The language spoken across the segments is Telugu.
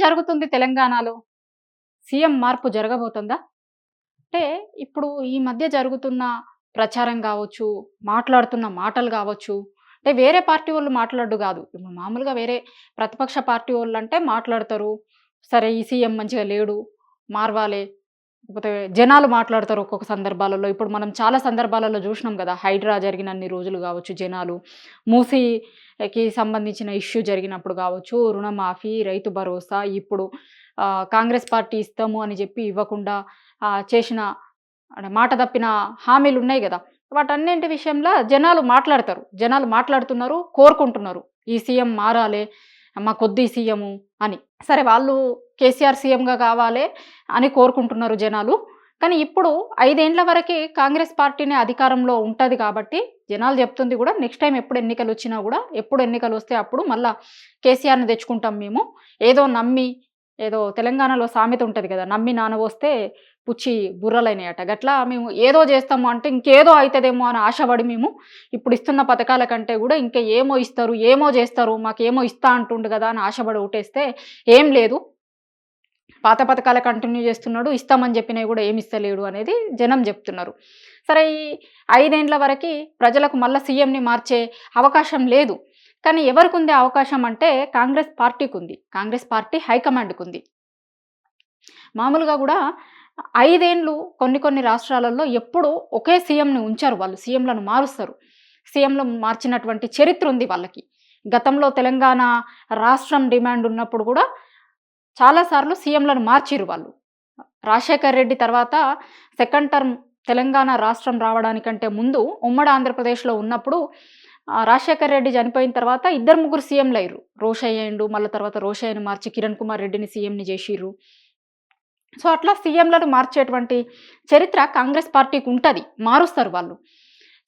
జరుగుతుంది తెలంగాణలో? సీఎం మార్పు జరగబోతుందా? అంటే ఇప్పుడు ఈ మధ్య జరుగుతున్న ప్రచారం గావచ్చు, మాట్లాడుతున్న మాటలు గావచ్చు, అంటే వేరే పార్టీ వోళ్ళు మాట్లాడడు గాదు. ఇప్పుడు మామూలుగా వేరే ప్రతిపక్ష పార్టీ వోళ్ళంటే మాట్లాడతారు. సరే ఈ సీఎం మంచిగా లేడు, మార్వాలే. లేకపోతే జనాలు మాట్లాడతారు ఒక్కొక్క సందర్భాలలో. ఇప్పుడు మనం చాలా సందర్భాలలో జూషినాం గదా! హైడ్రా జరిగినన్ని రోజులు గావచ్చు జనాలు, మూసీకి సంబంధించిన ఇష్యూ జరిగినప్పుడు గావచ్చు, రుణమాఫీ, రైతు భరోసా, ఇప్పుడు కాంగ్రెస్ పార్టీ ఇస్తాము అని జెప్పి ఇవ్వకుండా చేసిన అంటే మాట తప్పిన హామీలున్నాయి గదా! వాటన్నింటి విషయంలో జనాలు మాట్లాడతారు. జనాలు మాట్లాడుతున్నారు, కోరుకుంటున్నారు. ఈ సీఎం మారాలే, మాకొద్దు ఈ సీఎము అని. సరే వాళ్ళు కేసీఆర్ సీఎంగా కావాలే అని కోరుకుంటున్నారు జనాలు. కానీ ఇప్పుడు 5 ఏండ్ల వరకి కాంగ్రెస్ పార్టీనే అధికారంలో ఉంటది కాబట్టి జనాలు చెప్తుంది గూడా నెక్స్ట్ టైమ్ ఎప్పుడు ఎన్నికలొచ్చినా గూడా, ఎప్పుడు ఎన్నికలొస్తే అప్పుడు మళ్ళా కేసీఆర్‌ని తెచ్చుకుంటాం మేము. ఏదో నమ్మి ఏదో తెలంగాణలో సామెత ఉంటది గదా! నమ్మి నానబోస్తే పుచ్చి బుర్రలైనయట. గట్లా మేము ఏదో జేస్తాము అంటే ఇంకేదో అయితదేమో అని ఆశపడి మేము ఇప్పుడు ఇస్తున్న పథకాల కంటే గూడా ఇంకా ఏమో ఇస్తారు, ఏమో జేస్తారు, మాకేమో ఇస్తా అంటుండు గదా అని ఆశపడి ఓటేస్తే ఏం లేదు. పాత పథకాలే కంటిన్యూ జేస్తున్నాడు. ఇస్తామని జెప్పినయి గూడా ఏమి ఇస్తలేడు అనేది జనం జెప్తున్నారు. సరే ఈ 5 ఏండ్ల వరకి ప్రజలకు మళ్ళా సీఎంని మార్చే అవకాశం లేదు. కానీ ఎవరికుంది అవకాశం అంటే కాంగ్రెస్ పార్టీకుంది. కాంగ్రెస్ పార్టీ హైకమాండ్‌కుంది. మామూలుగా గూడా 5 ఏండ్లు కొన్ని రాష్ట్రాలలో ఎప్పుడూ ఒకే సీఎంని ఉంచరు వాళ్ళు. సీఎంలను మారుస్తారు. సీఎంలను మార్చినటువంటి చరిత్ర ఉంది వాళ్ళకి. గతంలో తెలంగాణ రాష్ట్రం డిమాండ్ ఉన్నప్పుడు గూడా చాలా సార్లు సీఎంలను మార్చిర్రు వాళ్ళు. రాజశేఖర్ రెడ్డి తర్వాత సెకండ్ టర్మ్ తెలంగాణ రాష్ట్రం రావడానికంటే ముందు ఉమ్మడి ఆంధ్రప్రదేశ్‌లో ఉన్నప్పుడు రాజశేఖర్ రెడ్డి చనిపోయిన తర్వాత 2, 3 సీఎంలయ్యిర్రు. రోషయ్య అయిండు. మళ్ళా తర్వాత రోషయ్యని మార్చి కిరణ్ కుమార్ రెడ్డిని సీఎంని జేషిర్రు. సో, అట్లా సీఎంలను మార్చేటువంటి చరిత్ర కాంగ్రెస్ పార్టీకి ఉంటది. మారుస్తారు వాళ్ళు.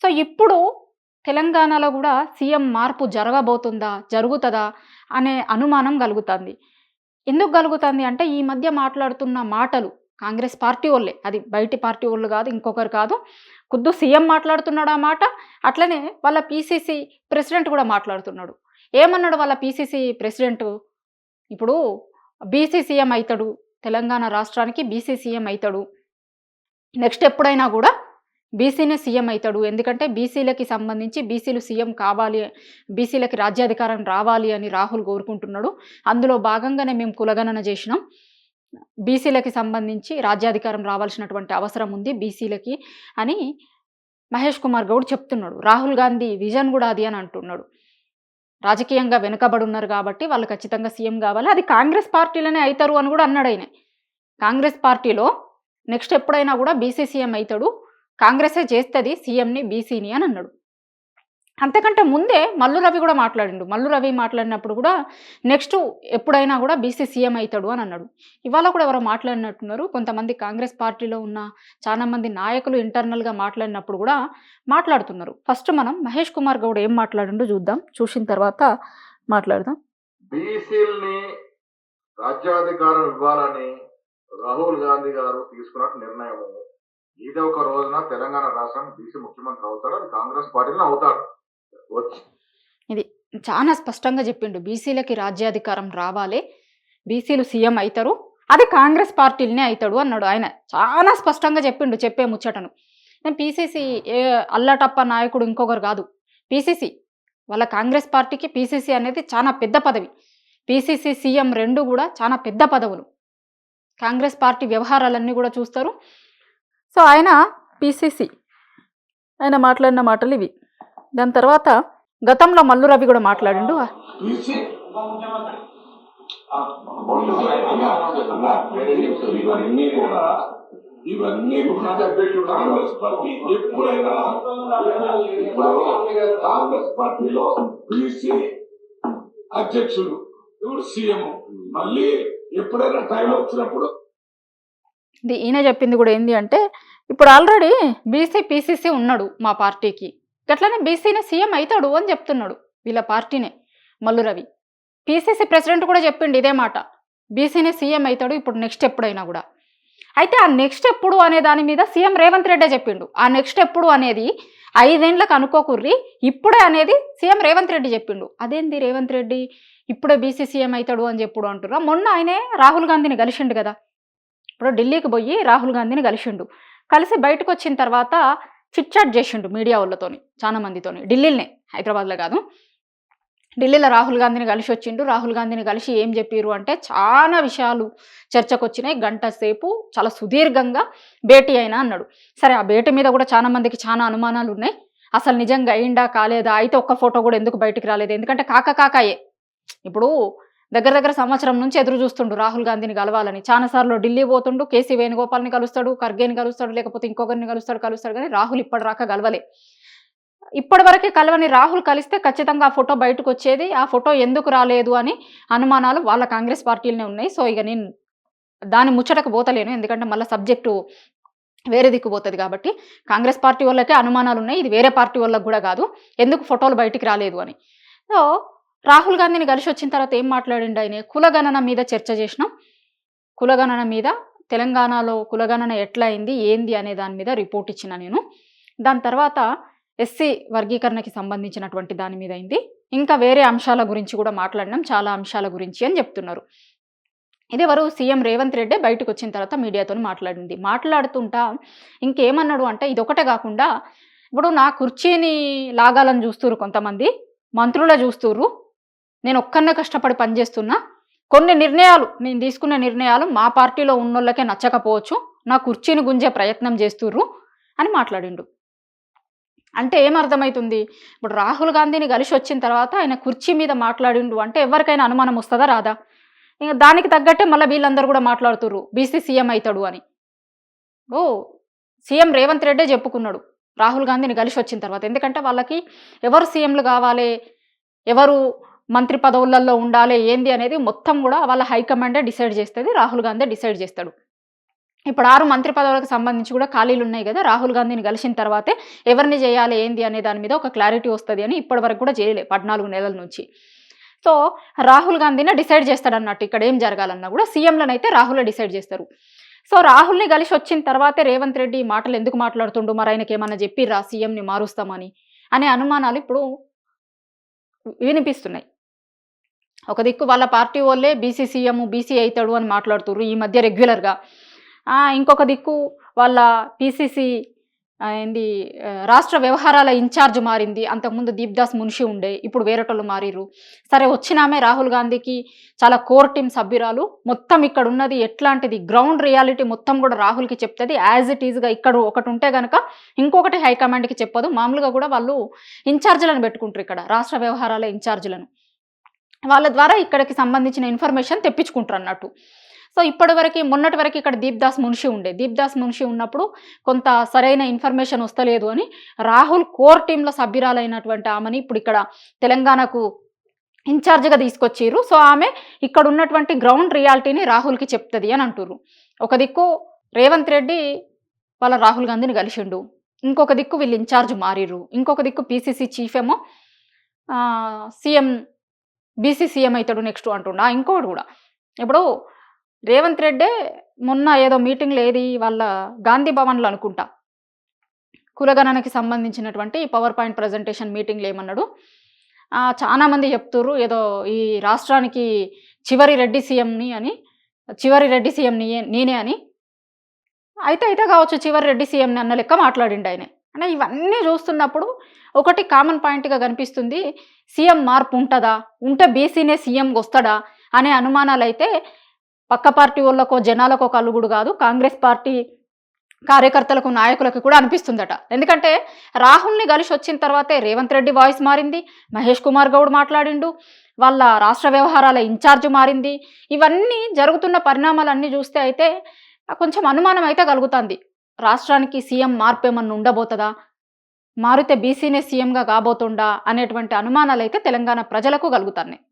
సో, ఇప్పుడు తెలంగాణలో గూడా సీఎం మార్పు జరగబోతుందా? జరుగుతదా? అనే అనుమానం గలుగుతాంది. ఎందుకు గలుగుతాంది అంటే ఈ మధ్య మాట్లాడుతున్న మాటలు కాంగ్రెస్ పార్టీ వోళ్ళే. అది బయటి పార్టీ వోళ్ళు గాదు, ఇంకొకరు కాదు. ఖుద్దు సీఎం మాట్లాడుతున్నాడు ఆ మాట. అట్లనే వాళ్ళ పీసీసీ ప్రెసిడెంట్ గూడా మాట్లాడుతున్నాడు. ఏమన్నాడు వాళ్ళ పీసీసీ ప్రెసిడెంటు? ఇప్పుడు బీసీ సీఎం అయితడు. తెలంగాణ రాష్ట్రానికి బీసీ సీఎం అయితడు. నెక్స్ట్ ఎప్పుడైనా గూడా బీసీనే సీఎం అయితడు. ఎందుకంటే బీసీలకి సంబంధించి బీసీలు సీఎం కావాలి, బీసీలకి రాజ్యాధికారం రావాలి అని రాహుల్ కోరుకుంటున్నాడు. అందులో భాగంగానే మేము కులగణన జేసినాం. బీసీలకి సంబంధించి రాజ్యాధికారం రావాల్సినటువంటి అవసరం ఉంది బీసీలకి అని మహేష్ కుమార్ గౌడ్ చెప్తున్నాడు. రాహుల్ గాంధీ విజన్ గూడా అది అని అంటున్నాడు. రాజకీయంగా వెనుకబడున్నారు గాబట్టి వాళ్ళు ఖచ్చితంగా సీఎం గావాలి. అది కాంగ్రెస్ పార్టీలోనే అయితారు అని గూడా అన్నాడాయన. కాంగ్రెస్ పార్టీలో నెక్స్ట్ ఎప్పుడైనా గూడా బీసీ సీఎం అయితడు. కాంగ్రెసే చేస్తది సీఎంని, బీసీని అని అన్నాడు. అంతకంటే ముందే మల్లు రవి గూడా మాట్లాడిండు. మల్లు రవి మాట్లాడినప్పుడు గూడా నెక్స్ట్ ఎప్పుడైనా గూడా బీసీ సీఎం అయితడు అని అన్నాడు. ఇవాళ కూడా ఎవరో మాట్లాడినట్టున్నారు. కొంతమంది కాంగ్రెస్ పార్టీలో ఉన్న చాలా మంది నాయకులు ఇంటర్నల్‌గా మాట్లాడినప్పుడు గూడా మాట్లాడుతున్నారు. ఫస్ట్ మనం మహేష్ కుమార్ గౌడ్ ఏం మాట్లాడిండో చూద్దాం. చూసిన తర్వాత మాట్లాడదాం. బీసీలని రాజ్యాధికారం ఇవ్వాలని రాహుల్ గాంధీ గారు తీసుకున్న నిర్ణయం. ఏదో ఒక రోజున తెలంగాణ రాష్ట్రం బీసీ ముఖ్యమంత్రి అవుతాడు. అది కాంగ్రెస్ పార్టీలో అవుతాడు. ఇది చాలా స్పష్టంగా చెప్పిండు. బీసీలకి రాజ్యాధికారం రావాలి, బీసీలు సీఎం అయితారు, అది కాంగ్రెస్ పార్టీలనే అవుతాడు అన్నాడు ఆయన. చాలా స్పష్టంగా చెప్పిండు చెప్పే ముచ్చటను. నేను పీసీసీ అల్లటప్ప నాయకుడు ఇంకొకరు కాదు. పీసీసీ వాళ్ళ కాంగ్రెస్ పార్టీకి పీసీసీ అనేది చాలా పెద్ద పదవి. పీసీసీ, సీఎం 2 కూడా చాలా పెద్ద పదవులు. కాంగ్రెస్ పార్టీ వ్యవహారాలన్నీ కూడా చూస్తారు. సో ఆయన పీసీసీ ఆయన మాట్లాడిన మాటలు ఇవి. దాని తర్వాత గతంలో మల్లు రవి కూడా మాట్లాడిండు. ఇవన్నీ కాంగ్రెస్ పార్టీ ఎప్పుడైనా కాంగ్రెస్ పార్టీలో బీసీ అధ్యక్షుడు ఇప్పుడు సీఎం మళ్ళీ ఎప్పుడైనా టైం వచ్చినప్పుడు ఈయన చెప్పింది కూడా ఏంది అంటే ఇప్పుడు ఆల్రెడీ బీసీ పీసీసీ ఉన్నాడు మా పార్టీకి, గట్లనే బీసీనే సీఎం అవుతాడు అని చెప్తున్నాడు వీళ్ళ పార్టీనే మల్లు రవి. పీసీసీ ప్రెసిడెంట్ కూడా చెప్పిండు ఇదే మాట, బీసీనే సీఎం అవుతాడు ఇప్పుడు నెక్స్ట్ ఎప్పుడైనా కూడా. అయితే ఆ నెక్స్ట్ ఎప్పుడు అనే దాని మీద సీఎం రేవంత్ రెడ్డే చెప్పిండు. ఆ నెక్స్ట్ ఎప్పుడు అనేది 5 ఏండ్లకు అనుకోకుర్రి, ఇప్పుడే అనేది సీఎం రేవంత్ రెడ్డి చెప్పిండు. అదేంది రేవంత్ రెడ్డి ఇప్పుడే బీసీ సీఎం అవుతాడు అని చెప్పుడు అంటుర్రా? మొన్న ఆయనే రాహుల్ గాంధీని కలిసిండు కదా. ఇప్పుడు ఢిల్లీకి పోయి రాహుల్ గాంధీని కలిసిండు. కలిసి బయటకు వచ్చిన తర్వాత చిట్ చాట్ చేసిండు మీడియా వాళ్ళతోని, చాలా మందితోని. ఢిల్లీలోనే, హైదరాబాద్లో కాదు. ఢిల్లీలో రాహుల్ గాంధీని కలిసి వచ్చిండు. రాహుల్ గాంధీని కలిసి ఏం చెప్పిర్రు అంటే చాలా విషయాలు చర్చకు వచ్చినాయి. గంట సేపు చాలా సుదీర్ఘంగా భేటీ అయినా అన్నాడు. సరే, ఆ భేటీ మీద కూడా చాలా మందికి చాలా అనుమానాలు ఉన్నాయి. అసలు నిజంగా అయిందా కాలేదా, అయితే ఒక్క ఫోటో కూడా ఎందుకు బయటికి రాలేదు? ఎందుకంటే కాకాయే ఇప్పుడు దగ్గర సంవత్సరం నుంచి ఎదురు చూస్తుండు రాహుల్ గాంధీని కలవాలని. చాలాసార్లు ఢిల్లీ పోతుండు, కేసీ వేణుగోపాల్ని కలుస్తాడు, ఖర్గేని కలుస్తాడు, లేకపోతే ఇంకొకరిని కలుస్తాడు కానీ రాహుల్ ఇప్పటిదాకా కలవలే. ఇప్పటి వరకు కలవని రాహుల్ కలిస్తే ఖచ్చితంగా ఆ ఫోటో బయటకు వచ్చేది. ఆ ఫోటో ఎందుకు రాలేదు అని అనుమానాలు వాళ్ళ కాంగ్రెస్ పార్టీలోనే ఉన్నాయి. సో ఇక నేను దాని ముచ్చటకు పోతలేను, ఎందుకంటే మళ్ళీ సబ్జెక్టు వేరే దిక్కు పోతుంది కాబట్టి. కాంగ్రెస్ పార్టీ వాళ్ళకే అనుమానాలు ఉన్నాయి, ఇది వేరే పార్టీ వాళ్ళకు కూడా కాదు, ఎందుకు ఫోటోలు బయటికి రాలేదు అని. సో రాహుల్ గాంధీని కలిసి వచ్చిన తర్వాత ఏం మాట్లాడిండు ఆయన? కులగణన మీద చర్చ చేసినాం. కులగణన మీద, తెలంగాణలో కులగణన ఎట్లా అయింది ఏంది అనే దాని మీద రిపోర్ట్ ఇచ్చిన నేను. దాని తర్వాత ఎస్సీ వర్గీకరణకి సంబంధించినటువంటి దాని మీద అయింది. ఇంకా వేరే అంశాల గురించి కూడా మాట్లాడినాం, చాలా అంశాల గురించి అని చెప్తున్నారు. ఇదేవరు? సీఎం రేవంత్ రెడ్డి బయటకు వచ్చిన తర్వాత మీడియాతో మాట్లాడింది. మాట్లాడుతుంటా ఇంకేమన్నాడు అంటే, ఇదొకటే కాకుండా ఇప్పుడు నా కుర్చీని లాగాలని చూస్తున్నారు కొంతమంది, మంత్రులే చూస్తుర్రు, నేను ఒక్కనే కష్టపడి పనిచేస్తున్నా, కొన్ని నిర్ణయాలు నేను తీసుకునే నిర్ణయాలు మా పార్టీలో ఉన్నోళ్ళకే నచ్చకపోవచ్చు, నా కుర్చీని గుంజే ప్రయత్నం చేస్తుర్రు అని మాట్లాడిండు. అంటే ఏమర్థమవుతుంది? ఇప్పుడు రాహుల్ గాంధీని కలిసి వచ్చిన తర్వాత ఆయన కుర్చీ మీద మాట్లాడిండు అంటే ఎవరికైనా అనుమానం వస్తుందా రాదా? ఇంకా దానికి తగ్గట్టే మళ్ళీ వీళ్ళందరూ కూడా మాట్లాడుతుర్రు బీసీ సీఎం అవుతాడు అని. ఓ సీఎం రేవంత్ రెడ్డే చెప్పుకున్నాడు రాహుల్ గాంధీని కలిసి వచ్చిన తర్వాత. ఎందుకంటే వాళ్ళకి ఎవరు సీఎంలు కావాలి, ఎవరు మంత్రి పదవులలో ఉండాలి ఏంది అనేది మొత్తం కూడా వాళ్ళ హైకమాండే డిసైడ్ చేస్తుంది, రాహుల్ గాంధీ డిసైడ్ చేస్తాడు. ఇప్పుడు 6 మంత్రి పదవులకు సంబంధించి కూడా ఖాళీలు ఉన్నాయి కదా. రాహుల్ గాంధీని కలిసిన తర్వాతే ఎవరిని చేయాలి ఏంది అనే దాని మీద ఒక క్లారిటీ వస్తుంది అని ఇప్పటి వరకు కూడా చేయలే 14 నెలల నుంచి. సో రాహుల్ గాంధీనే డిసైడ్ చేస్తాడన్నట్టు. ఇక్కడ ఏం జరగాలన్నా కూడా సీఎంలనైతే రాహులే డిసైడ్ చేస్తారు. సో రాహుల్ని కలిసి వచ్చిన తర్వాతే రేవంత్ రెడ్డి మాటలు ఎందుకు మాట్లాడుతుండు, మరి ఆయనకి ఏమన్నా చెప్పిర్రా సీఎంని మారుస్తామని అనే అనుమానాలు ఇప్పుడు వినిపిస్తున్నాయి. ఒక దిక్కు వాళ్ళ పార్టీ వాళ్ళే బీసీ సీఎం బీసీ అవుతాడు అని మాట్లాడుతుర్రు ఈ మధ్య రెగ్యులర్గా. ఇంకొక దిక్కు వాళ్ళ పీసీసీ ఏంది రాష్ట్ర వ్యవహారాల ఇన్ఛార్జ్ మారింది. అంతకుముందు దీప్దాస్ మున్షి ఉండే, ఇప్పుడు వేరేటోళ్ళు మారిర్రు. సరే, వచ్చినామే రాహుల్ గాంధీకి చాలా కోర్ టీమ్ సభ్యురాలు, మొత్తం ఇక్కడ ఉన్నది ఎట్లాంటిది గ్రౌండ్ రియాలిటీ మొత్తం కూడా రాహుల్కి చెప్తుంది. యాజ్ ఇట్ ఈజ్గా ఇక్కడ ఒకటి ఉంటే కనుక ఇంకొకటి హైకమాండ్కి చెప్పదు. మామూలుగా కూడా వాళ్ళు ఇన్ఛార్జీలను పెట్టుకుంటారు ఇక్కడ, రాష్ట్ర వ్యవహారాల ఇన్ఛార్జీలను. వాళ్ళ ద్వారా ఇక్కడికి సంబంధించిన ఇన్ఫర్మేషన్ తెప్పించుకుంటారు అన్నట్టు. సో ఇప్పటివరకు మొన్నటి వరకు ఇక్కడ దీప్దాస్ మున్షి ఉండే, దీప్దాస్ మున్షి ఉన్నప్పుడు కొంత సరైన ఇన్ఫర్మేషన్ వస్తలేదు అని రాహుల్ కోర్ టీంలో సభ్యురాలైనటువంటి ఆమెని ఇప్పుడు ఇక్కడ తెలంగాణకు ఇన్ఛార్జ్గా తీసుకొచ్చిర్రు. సో ఆమె ఇక్కడ ఉన్నటువంటి గ్రౌండ్ రియాలిటీని రాహుల్కి చెప్తుంది అని అంటుర్రు. ఒక దిక్కు రేవంత్ రెడ్డి వాళ్ళ రాహుల్ గాంధీని కలిసిండు, ఇంకొక దిక్కు వీళ్ళు ఇన్ఛార్జ్ మారిర్రు, ఇంకొక దిక్కు పీసీసీ చీఫ్ ఏమో సీఎం బీసీ సీఎం అవుతాడు నెక్స్ట్ అంటుండ. ఇంకోటి కూడా ఇప్పుడు రేవంత్ రెడ్డే మొన్న ఏదో మీటింగ్లో, ఏది వాళ్ళ గాంధీ భవన్లో అనుకుంటా, కులగణనకి సంబంధించినటువంటి పవర్ పాయింట్ ప్రజెంటేషన్ మీటింగ్లో ఏమన్నాడు, చాలామంది చెప్తుర్రు ఏదో ఈ రాష్ట్రానికి చివరి రెడ్డి సీఎం నేనే అని. అయితే కావచ్చు చివరి రెడ్డి సీఎంని అన్న లెక్క మాట్లాడిండు ఆయన. అంటే ఇవన్నీ చూస్తున్నప్పుడు ఒకటి కామన్ పాయింట్గా కనిపిస్తుంది, సీఎం మార్పు ఉంటుందా, ఉంటే బీసీనే సీఎంకి వస్తాడా అనే అనుమానాలు అయితే పక్క పార్టీ వాళ్ళకో జనాలకో కలుగుడు కాదు, కాంగ్రెస్ పార్టీ కార్యకర్తలకు నాయకులకు కూడా అనిపిస్తుందట. ఎందుకంటే రాహుల్ని కలిసి వచ్చిన తర్వాతే రేవంత్ రెడ్డి వాయిస్ మారింది, మహేష్ కుమార్ గౌడ్ మాట్లాడిండు, వాళ్ళ రాష్ట్ర వ్యవహారాల ఇన్ఛార్జ్ మారింది. ఇవన్నీ జరుగుతున్న పరిణామాలన్నీ చూస్తే అయితే కొంచెం అనుమానం అయితే కలుగుతుంది, రాష్ట్రానికి సీఎం మార్పు ఏమన్నా ఉండబోతుందా, మారితే బీసీనే సీఎంగా కాబోతుండా అనేటువంటి అనుమానాలు అయితే తెలంగాణ ప్రజలకు కలుగుతున్నాయి.